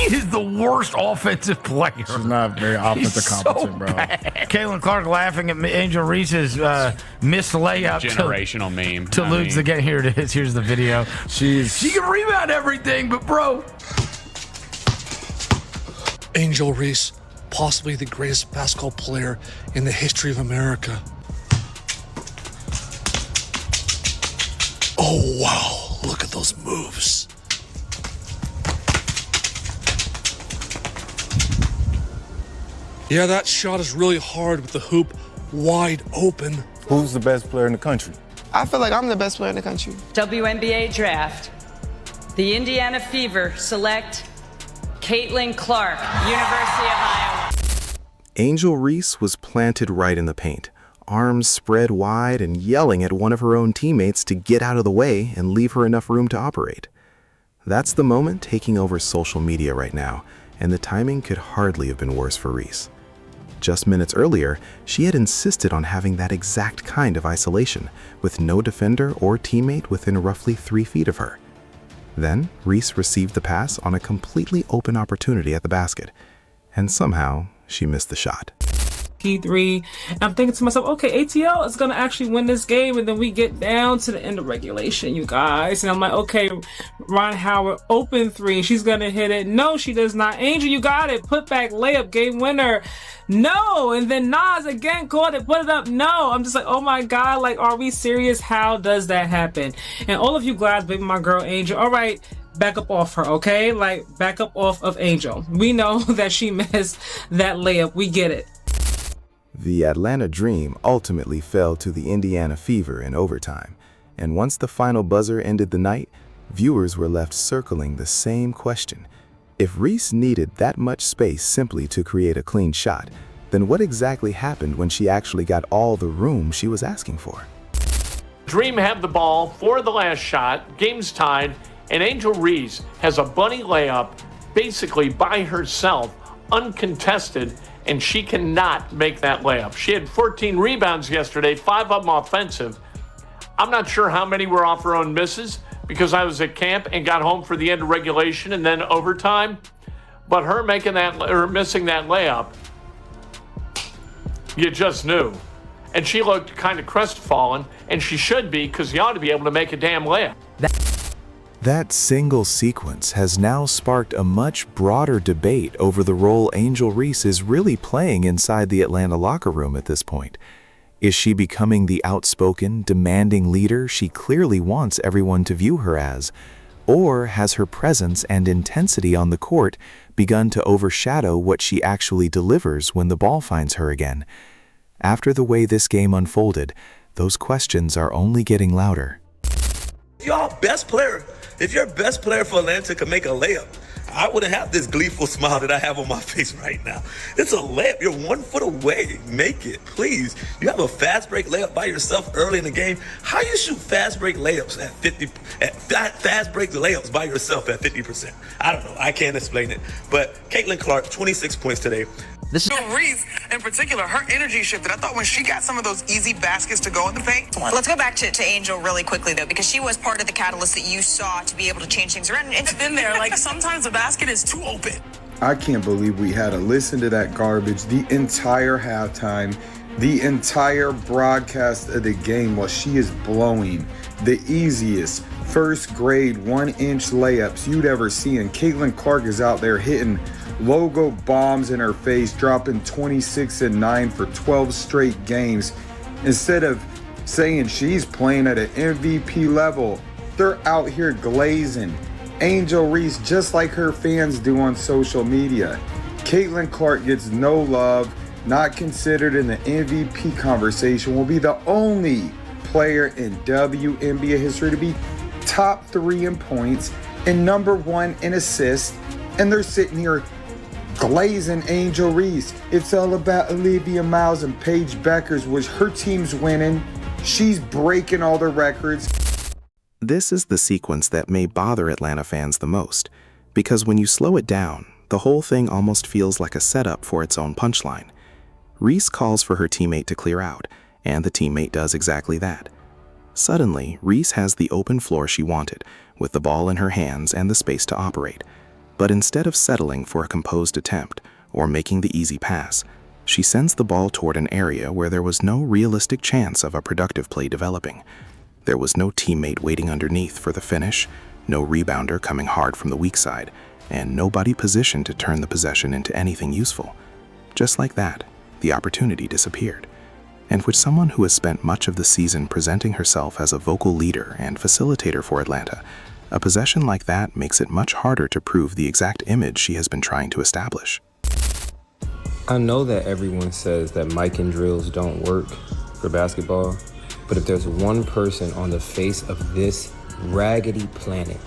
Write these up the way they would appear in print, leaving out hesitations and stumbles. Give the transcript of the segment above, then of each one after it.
is the worst offensive player. She's not very offensive competent, so bro. Caitlin Clark laughing at Angel Reese's missed layup. Generational meme. To lose the game. Here it is. Here's the video. She can rebound everything, but bro. Angel Reese, possibly the greatest basketball player in the history of America. Oh, wow. Look at those moves. Yeah, that shot is really hard with the hoop wide open. Who's the best player in the country? I feel like I'm the best player in the country. WNBA draft. The Indiana Fever select Caitlin Clark, University of Iowa. Angel Reese was planted right in the paint, arms spread wide and yelling at one of her own teammates to get out of the way and leave her enough room to operate. That's the moment taking over social media right now, and the timing could hardly have been worse for Reese. Just minutes earlier, she had insisted on having that exact kind of isolation, with no defender or teammate within roughly 3 feet of her. Then, Reese received the pass on a completely open opportunity at the basket, and somehow, she missed the shot. P3. I'm thinking to myself, okay, ATL is going to actually win this game, and then we get down to the end of regulation, you guys. And I'm like, okay, Ron Howard, open 3. She's going to hit it. No, she does not. Angel, you got it. Put back layup, game winner. No. And then Nas again caught it, put it up. No. I'm just like, oh my God, like, are we serious? How does that happen? And all of you guys, baby, my girl, Angel, all right, back up off her, okay? Like, back up off of Angel. We know that she missed that layup. We get it. The Atlanta Dream ultimately fell to the Indiana Fever in overtime, and once the final buzzer ended the night, viewers were left circling the same question. If Reese needed that much space simply to create a clean shot, then what exactly happened when she actually got all the room she was asking for? Dream have the ball for the last shot, game's tied, and Angel Reese has a bunny layup basically by herself, uncontested, and she cannot make that layup. She had 14 rebounds yesterday, 5 of them offensive. I'm not sure how many were off her own misses because I was at camp and got home for the end of regulation and then overtime. But her making that or missing that layup, you just knew. And she looked kind of crestfallen, and she should be because you ought to be able to make a damn layup. That single sequence has now sparked a much broader debate over the role Angel Reese is really playing inside the Atlanta locker room at this point. Is she becoming the outspoken, demanding leader she clearly wants everyone to view her as? Or has her presence and intensity on the court begun to overshadow what she actually delivers when the ball finds her again? After the way this game unfolded, those questions are only getting louder. If your best player for Atlanta could make a layup, I wouldn't have this gleeful smile that I have on my face right now. It's a layup. You're 1 foot away. Make it, please. You have a fast break layup by yourself early in the game. How you shoot fast break layups at 50? Fast break layups by yourself at 50%. I don't know. I can't explain it. But Caitlin Clark, 26 points today. Reese, in particular, her energy shifted. I thought when she got some of those easy baskets to go in the paint. Let's go back to Angel really quickly, though, because she was part of the catalyst that you saw to be able to change things around. It's been there. Like, sometimes the basket is too open. I can't believe we had to listen to that garbage the entire halftime, the entire broadcast of the game while she is blowing the easiest first grade 1-inch layups you'd ever see. And Caitlin Clark is out there hitting logo bombs in her face, dropping 26 and 9 for 12 straight games. Instead of saying she's playing at an MVP level, they're out here glazing Angel Reese just like her fans do on social media. Caitlin Clark gets no love, not considered in the MVP conversation, will be the only player in WNBA history to be top 3 in points and number 1 in assists, and they're sitting here glazing Angel Reese. It's all about Olivia Miles and Paige Beckers, which her team's winning. She's breaking all the records. This is the sequence that may bother Atlanta fans the most, because when you slow it down, the whole thing almost feels like a setup for its own punchline. Reese calls for her teammate to clear out, and the teammate does exactly that. Suddenly, Reese has the open floor she wanted, with the ball in her hands and the space to operate. But instead of settling for a composed attempt or making the easy pass, she sends the ball toward an area where there was no realistic chance of a productive play developing. There was no teammate waiting underneath for the finish, no rebounder coming hard from the weak side, and nobody positioned to turn the possession into anything useful. Just like that, the opportunity disappeared. And with someone who has spent much of the season presenting herself as a vocal leader and facilitator for Atlanta, a possession like that makes it much harder to prove the exact image she has been trying to establish. I know that everyone says that mic and drills don't work for basketball, but if there's one person on the face of this raggedy planet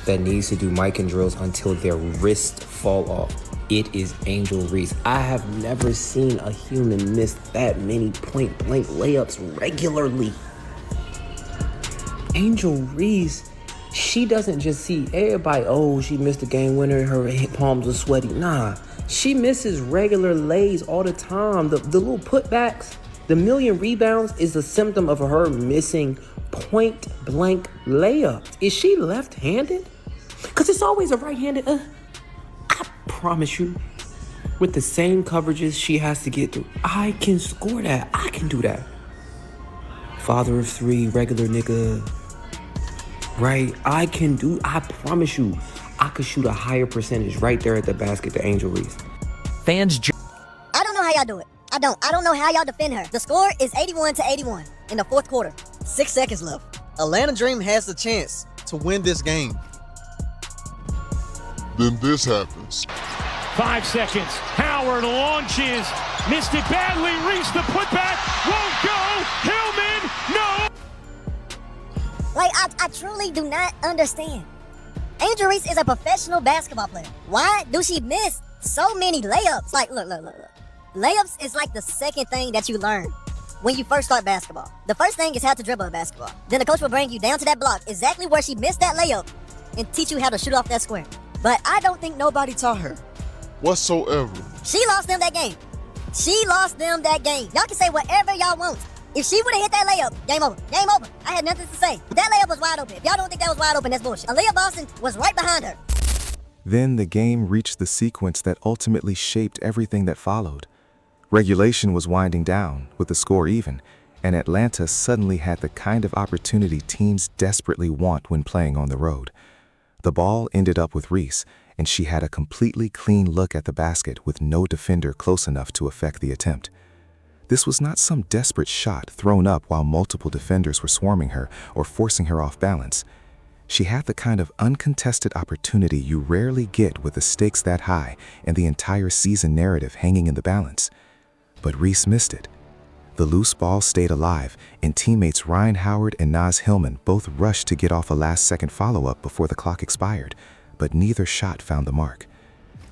that needs to do mic and drills until their wrists fall off, it is Angel Reese. I have never seen a human miss that many point-blank layups regularly. Angel Reese, she doesn't just see everybody, oh, she missed a game winner, her palms are sweaty. Nah, she misses regular lays all the time. The little putbacks, the million rebounds is a symptom of her missing point-blank layups. Is she left-handed? Because it's always a right-handed, I promise you, with the same coverages she has to get through, I can score that. I can do that. Father of three, regular nigga. Right? I promise you, I could shoot a higher percentage right there at the basket to Angel Reese. Fans. I don't know how y'all do it. I don't know how y'all defend her. The score is 81-81 in the fourth quarter. 6 seconds left. Atlanta Dream has the chance to win this game. Then this happens. 5 seconds. Howard launches. Missed it badly. Reese the putback. Won't go. Hillman, no. Like, I truly do not understand. Angel Reese is a professional basketball player. Why do she miss so many layups? Like, look. Layups is like the second thing that you learn when you first start basketball. The first thing is how to dribble a basketball. Then the coach will bring you down to that block, exactly where she missed that layup, and teach you how to shoot off that square. But I don't think nobody taught her. Whatsoever. She lost them that game. Y'all can say whatever y'all want. If she would have hit that layup, game over. Game over. I had nothing to say. That layup was wide open. If y'all don't think that was wide open, that's bullshit. Aaliyah Boston was right behind her. Then the game reached the sequence that ultimately shaped everything that followed. Regulation was winding down, with the score even, and Atlanta suddenly had the kind of opportunity teams desperately want when playing on the road. The ball ended up with Reese, and she had a completely clean look at the basket with no defender close enough to affect the attempt. This was not some desperate shot thrown up while multiple defenders were swarming her or forcing her off balance. She had the kind of uncontested opportunity you rarely get with the stakes that high and the entire season narrative hanging in the balance. But Reese missed it. The loose ball stayed alive, and teammates Ryan Howard and Naz Hillman both rushed to get off a last-second follow-up before the clock expired, but neither shot found the mark.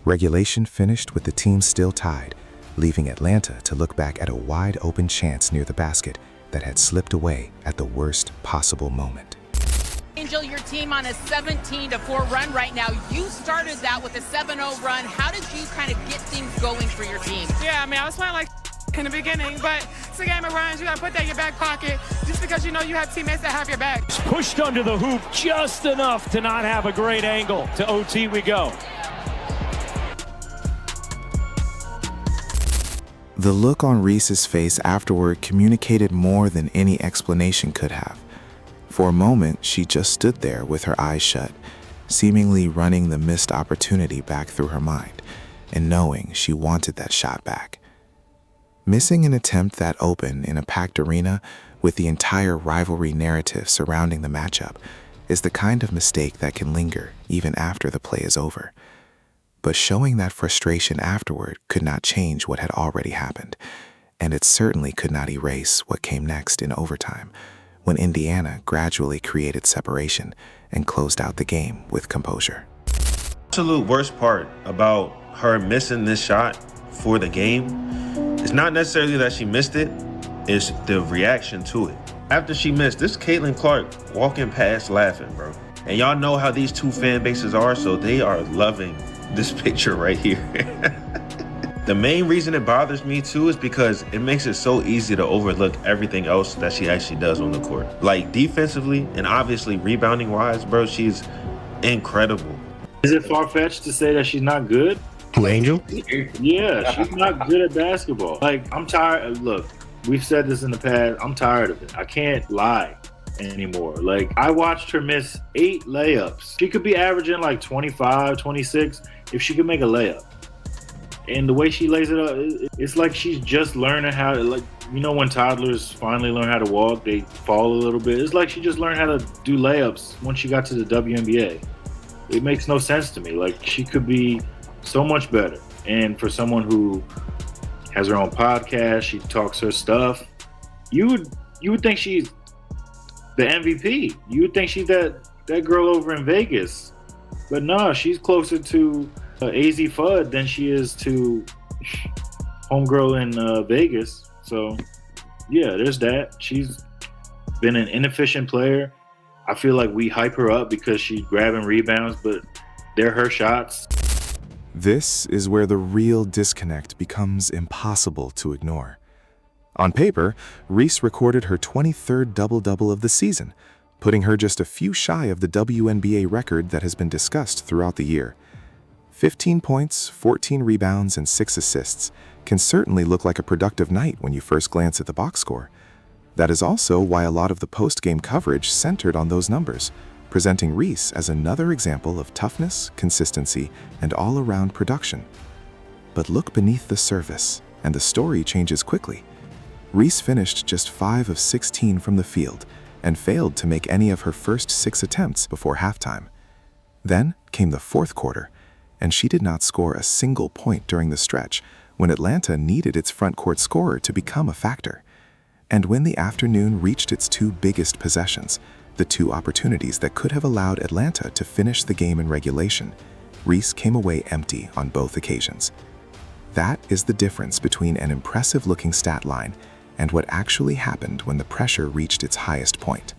Regulation finished with the team still tied, leaving Atlanta to look back at a wide-open chance near the basket that had slipped away at the worst possible moment. Angel, your team on a 17-4 run right now. You started that with a 7-0 run. How did you kind of get things going for your team? Yeah, I mean, I was playing like in the beginning, but it's a game of runs. You got to put that in your back pocket just because you know you have teammates that have your back. It's pushed under the hoop just enough to not have a great angle. To OT we go. The look on Reese's face afterward communicated more than any explanation could have. For a moment, she just stood there with her eyes shut, seemingly running the missed opportunity back through her mind, and knowing she wanted that shot back. Missing an attempt that open in a packed arena with the entire rivalry narrative surrounding the matchup is the kind of mistake that can linger even after the play is over. But showing that frustration afterward could not change what had already happened, and it certainly could not erase what came next in overtime, when Indiana gradually created separation and closed out the game with composure. Absolute worst part about her missing this shot for the game is not necessarily that she missed it, it's the reaction to it. After she missed, this Caitlin Clark walking past laughing, bro. And y'all know how these two fan bases are, so they are loving this picture right here. The main reason it bothers me too is because it makes it so easy to overlook everything else that she actually does on the court. Like defensively and obviously rebounding wise, bro, she's incredible. Is it far-fetched to say that she's not good? Who, Angel? Yeah, she's not good at basketball. Like, I'm tired. Look, we've said this in the past. I'm tired of it. I can't lie anymore. Like, I watched her miss 8 layups. She could be averaging like 25, 26 if she could make a layup. And the way she lays it up, it's like she's just learning how to, like, you know, when toddlers finally learn how to walk, they fall a little bit. It's like she just learned how to do layups once she got to the WNBA. It makes no sense to me. Like, she could be so much better. And for someone who has her own podcast, she talks her stuff, you would think she's the MVP. You would think she's that girl over in Vegas. But no, she's closer to AZ Fudd than she is to homegirl in Vegas. So, yeah, there's that. She's been an inefficient player. I feel like we hype her up because she's grabbing rebounds, but they're her shots. This is where the real disconnect becomes impossible to ignore. On paper, Reese recorded her 23rd double-double of the season, putting her just a few shy of the WNBA record that has been discussed throughout the year. 15 points, 14 rebounds, and 6 assists can certainly look like a productive night when you first glance at the box score. That is also why a lot of the post-game coverage centered on those numbers, presenting Reese as another example of toughness, consistency, and all-around production. But look beneath the surface, and the story changes quickly. Reese finished just 5 of 16 from the field and failed to make any of her first 6 attempts before halftime. Then came the fourth quarter, and she did not score a single point during the stretch when Atlanta needed its front-court scorer to become a factor. And when the afternoon reached its 2 biggest possessions, the 2 opportunities that could have allowed Atlanta to finish the game in regulation, Reese came away empty on both occasions. That is the difference between an impressive-looking stat line and what actually happened when the pressure reached its highest point.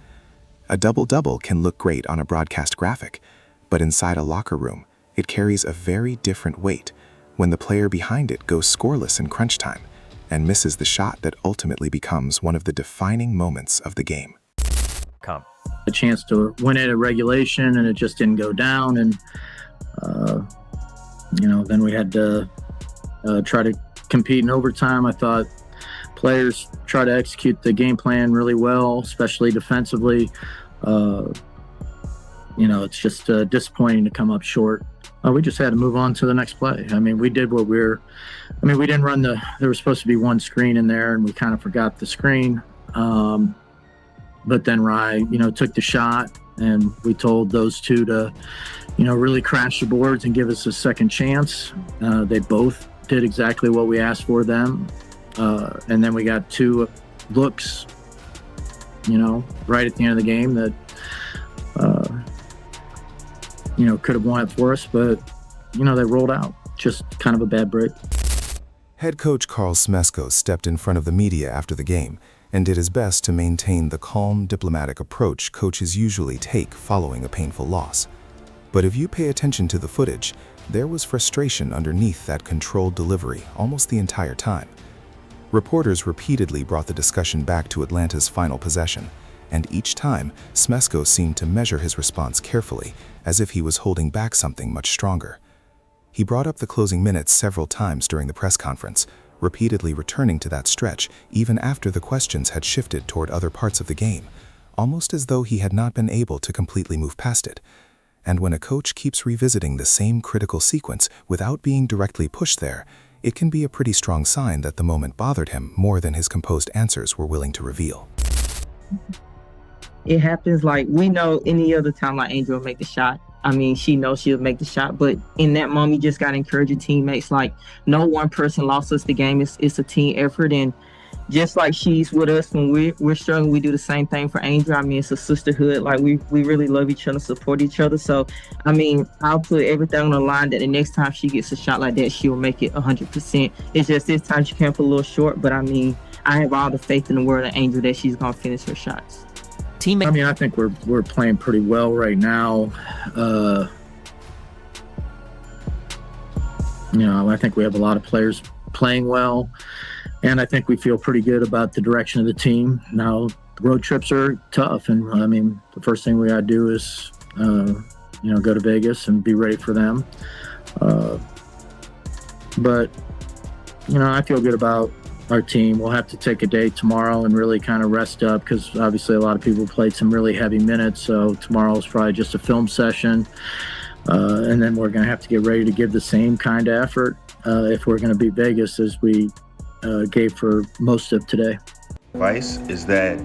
A double-double can look great on a broadcast graphic, but inside a locker room, it carries a very different weight when the player behind it goes scoreless in crunch time and misses the shot that ultimately becomes one of the defining moments of the game. A chance to win it at regulation, and it just didn't go down. And, then we had to try to compete in overtime. I thought players try to execute the game plan really well, especially defensively. It's just disappointing to come up short. We just had to move on to the next play. I mean, we did we didn't run there was supposed to be one screen in there, and we kind of forgot the screen. But then Rye, took the shot, and we told those 2 to, really crash the boards and give us a second chance. They both did exactly what we asked for them. And then we got 2 looks, right at the end of the game that, could have won it for us, but, they rolled out. Just kind of a bad break. Head coach Carl Smesko stepped in front of the media after the game and did his best to maintain the calm, diplomatic approach coaches usually take following a painful loss. But if you pay attention to the footage, there was frustration underneath that controlled delivery almost the entire time. Reporters repeatedly brought the discussion back to Atlanta's final possession, and each time, Smesko seemed to measure his response carefully, as if he was holding back something much stronger. He brought up the closing minutes several times during the press conference, repeatedly returning to that stretch even after the questions had shifted toward other parts of the game, almost as though he had not been able to completely move past it. And when a coach keeps revisiting the same critical sequence without being directly pushed there, it can be a pretty strong sign that the moment bothered him more than his composed answers were willing to reveal. It happens. Like, we know any other time, like, Angel will make the shot. I mean, she knows she'll make the shot, but in that moment, you just got to encourage your teammates. Like, no one person lost us the game. It's a team effort, and just like she's with us when we're struggling, we do the same thing for Angel. I mean, it's a sisterhood. Like, we really love each other, support each other. So, I mean, I'll put everything on the line that the next time she gets a shot like that, she'll make it 100%. It's just this time she came up a little short, but I mean, I have all the faith in the world of Angel that she's going to finish her shots. I think we're playing pretty well right now. I think we have a lot of players playing well, and I think we feel pretty good about the direction of the team. Now, the road trips are tough, and I mean, the first thing we got to do is go to Vegas and be ready for them. But I feel good about our team. We'll have to take a day tomorrow and really kind of rest up because obviously a lot of people played some really heavy minutes. So tomorrow's probably just a film session. And then we're going to have to get ready to give the same kind of effort if we're going to beat Vegas as we gave for most of today. Advice is that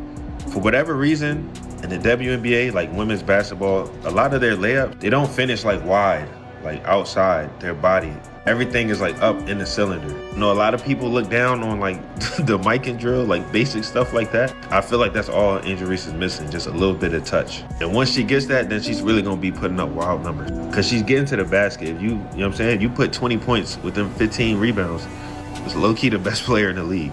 for whatever reason in the WNBA, like women's basketball, a lot of their layups, they don't finish like wide, like outside their body. Everything is like up in the cylinder. A lot of people look down on like the mic and drill, like basic stuff like that. I feel like that's all Angel Reese is missing, just a little bit of touch. And once she gets that, then she's really gonna be putting up wild numbers. Cause she's getting to the basket. If you know what I'm saying? You put 20 points with them 15 rebounds, it's low key the best player in the league.